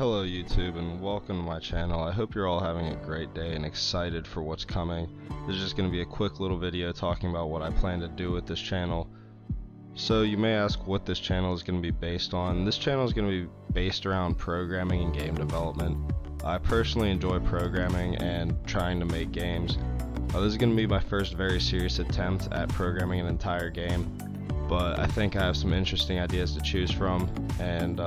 Hello YouTube and welcome to my channel. I hope you're all having a great day and excited for what's coming. This is just going to be a quick little video talking about what I plan to do with this channel. So you may ask what this channel is going to be based on. This channel is going to be based around programming and game development. I personally enjoy programming and trying to make games. This is going to be my first very serious attempt at programming an entire game, but I think I have some interesting ideas to choose from, and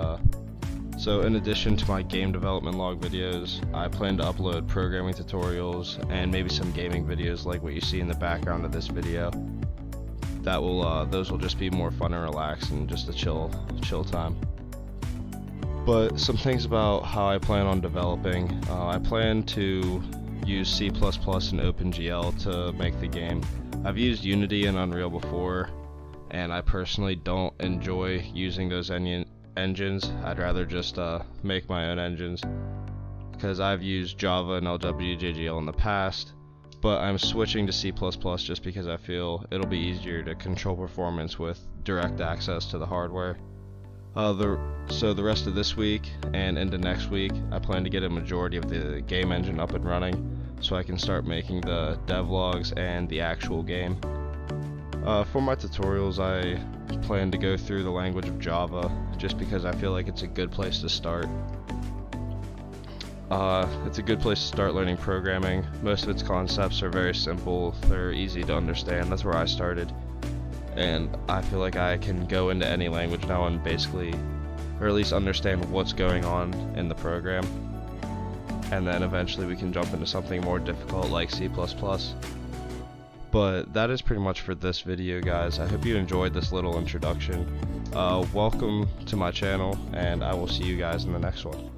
so in addition to my game development log videos, I plan to upload programming tutorials and maybe some gaming videos like what you see in the background of this video. Those will just be more fun and relaxed and just a chill time. But some things about how I plan on developing. I plan to use C++ and OpenGL to make the game. I've used Unity and Unreal before, and I personally don't enjoy using those engines. I'd rather just make my own engines, because I've used Java and LWJGL in the past, but I'm switching to C++ just because I feel it'll be easier to control performance with direct access to the hardware. So the rest of this week and into next week, I plan to get a majority of the game engine up and running so I can start making the devlogs and the actual game. For my tutorials, I plan to go through the language of Java just because I feel like it's a good place to start. It's a good place to start learning programming. Most of its concepts are very simple, they're easy to understand. That's where I started, and I feel like I can go into any language now and basically, or at least understand what's going on in the program, and then eventually we can jump into something more difficult like C++. But that is pretty much for this video, guys. I hope you enjoyed this little introduction. Welcome to my channel, and I will see you guys in the next one.